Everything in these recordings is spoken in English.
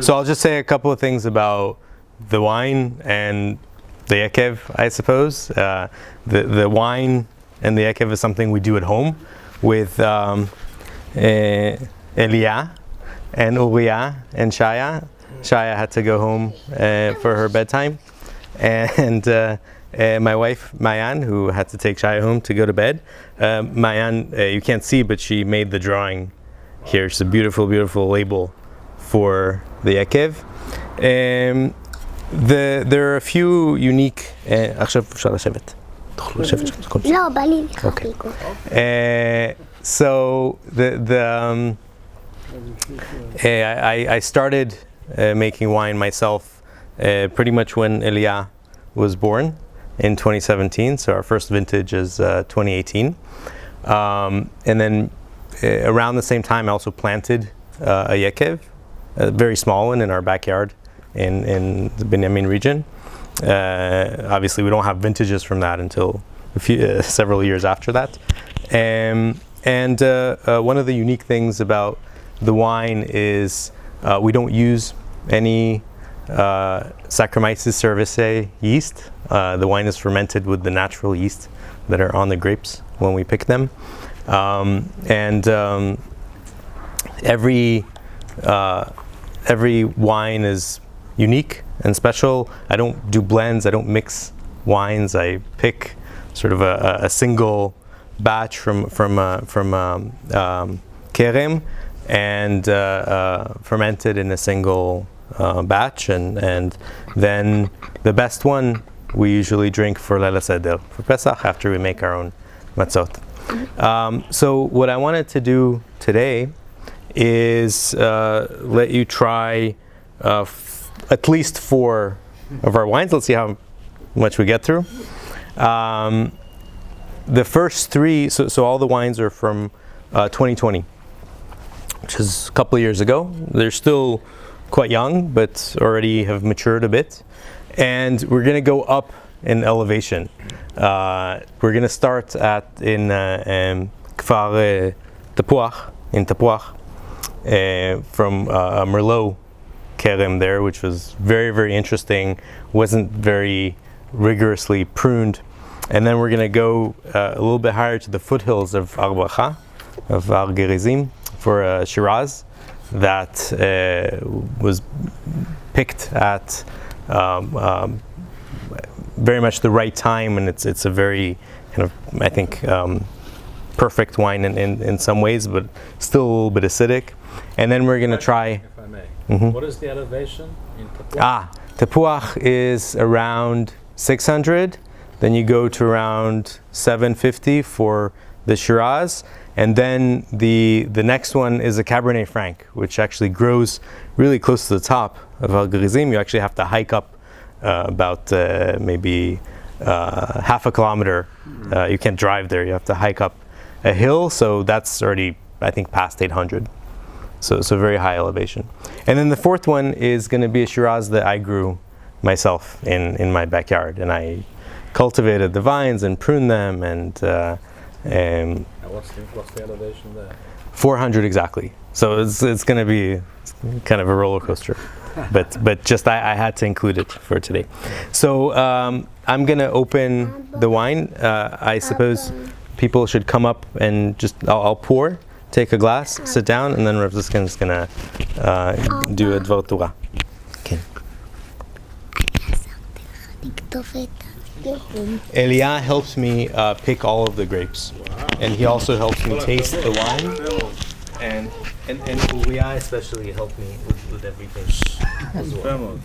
So I'll just say a couple of things about the wine and the ekev, I suppose. The wine and the ekev is something we do at home with Elia and Uriah and Shaya. Shaya had to go home for her bedtime, and my wife Mayan, who had to take Shaya home to go to bed. Mayan, you can't see, but she made the drawing here. It's a beautiful, beautiful label for the ekev. There are a few unique. עכשיו אפשר לשבת. תוכלו לשבת שם. לא, בא לי Okay. So I started making wine myself pretty much when Elia was born in 2017. So our first vintage is 2018. And then around the same time I also planted a yekev, a very small one in our backyard in the Binyamin region. Obviously we don't have vintages from that until several years after that. And one of the unique things about the wine is we don't use any Saccharomyces cerevisiae yeast. The wine is fermented with the natural yeast that are on the grapes when we pick them. Every wine is unique and special. I don't do blends. I don't mix wines. I pick sort of a single batch from kerem and ferment it in a single batch, and then the best one we usually drink for Leila Seder, for Pesach, after we make our own matzot. So what I wanted to do today is let you try at least 4 of our wines. Let's see how much we get through. The first 3, so all the wines are from 2020, which is a couple of years ago. They're still quite young, but already have matured a bit. And we're going to go up in elevation. We're going to start in Kfar Tapuach, in Tapuach, from a Merlot kerem there, which was very, very interesting, wasn't very rigorously pruned. And then we're going to go a little bit higher to the foothills of Arbacha, of Ar Gerizim, for Shiraz, that was picked at very much the right time, and it's a very kind of, I think, perfect wine in some ways, but still a little bit acidic. And then we're going to try. If I may, what is the elevation in Tapuach? Tapuach is around 600. Then you go to around 750 for the Shiraz, and then the next one is a Cabernet Franc, which actually grows really close to the top of Al Gerizim. You actually have to hike up about maybe half a kilometer. You can't drive there. You have to hike up a hill, so that's already, I think, past 800. So very high elevation. And then the fourth one is going to be a Shiraz that I grew myself in my backyard, and I cultivated the vines and pruned them, and what's the elevation there? 400 exactly. So it's going to be kind of a roller coaster, but just I had to include it for today. So I'm going to open the wine. I suppose people should come up and just I'll pour, take a glass, sit down, and then Rav Ziskin is going to do a Dvar Torah. Okay. Elia helps me pick all of the grapes, and he also helps me taste the wine, and Uriah especially helped me with everything as well.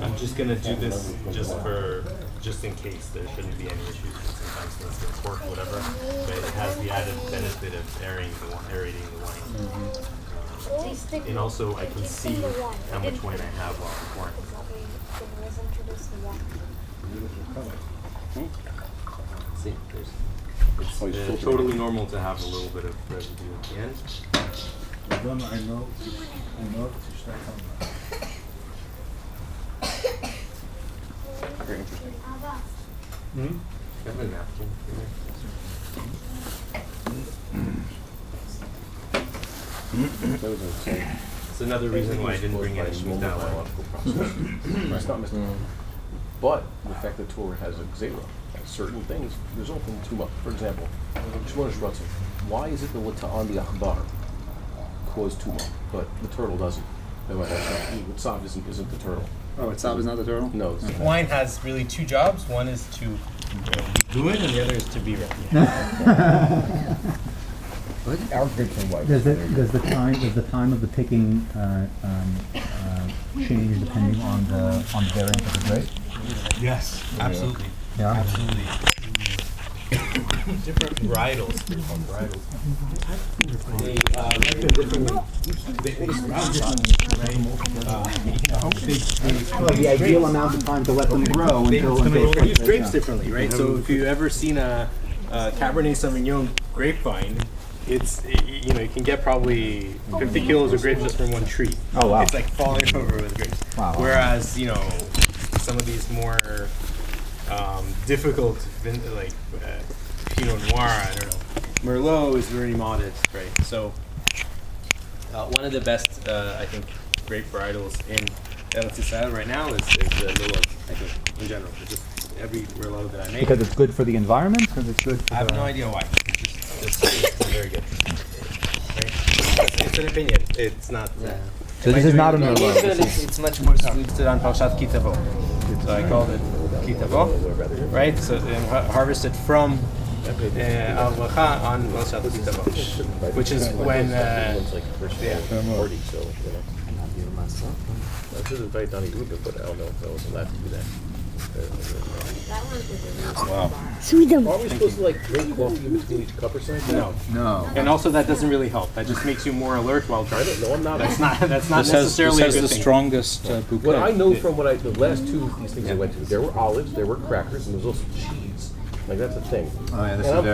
I'm just gonna do this just in case. There shouldn't be any issues. Sometimes things get corked, whatever, but it has the added benefit of aerating the wine. And also I can see how much wine I have while I'm pouring. See, it's totally normal to have a little bit of residue at the end. I know. Very interesting. I have a napkin here. It's another reason why I didn't bring any smooth that way. It's not Mr. But the fact that Torah has a gzera, certain things result in tuma. For example, why is it that on the achbar cause tuma, but the turtle doesn't? Whatsav isn't the turtle. Oh, Whatsav is not the turtle? No. Wine has really two jobs. One is to be good, and the other is to be ready. Does the time of the picking change depending on the variant of the grape? Yes, absolutely. Yeah. Absolutely. Different varietals. They're called varietals. They ripen differently. The ideal amount of time to let them grow They until use grapes differently, right? So if you've ever seen a Cabernet Sauvignon grapevine, it's you can get probably 50 kilos of grapes just from one tree. Oh wow! It's like falling over with grapes. Wow. Whereas some of these more difficult, like Pinot Noir, I don't know, Merlot is very modest, right? So one of the best, I think, grape varietals in Eretz Yisrael right now is the Merlot. I think in general, just every Merlot that I make. Because it's good for the environment. Because it's good. For I have no idea why. It's very good. Right? It's an opinion. It's not. So this is not a Merlot. It's much more sweeted on Parshat Kitavo. So I called it Kitavo, right? So harvested from Al-Wacha on Parshat Kitavo, which is when. I should invite Donnie Rubin, but I don't know if I was allowed to do that. Wow. Are we supposed to drink coffee in between each cup or something? No. And also that doesn't really help. That just makes you more alert while I drinking. don't know. I'm not. That's not This necessarily has a good the thing. strongest bouquet. What I know from the last two of these things I went to, there were olives, there were crackers, and there was also cheese. Like that's a thing. Oh yeah, this And is I'm very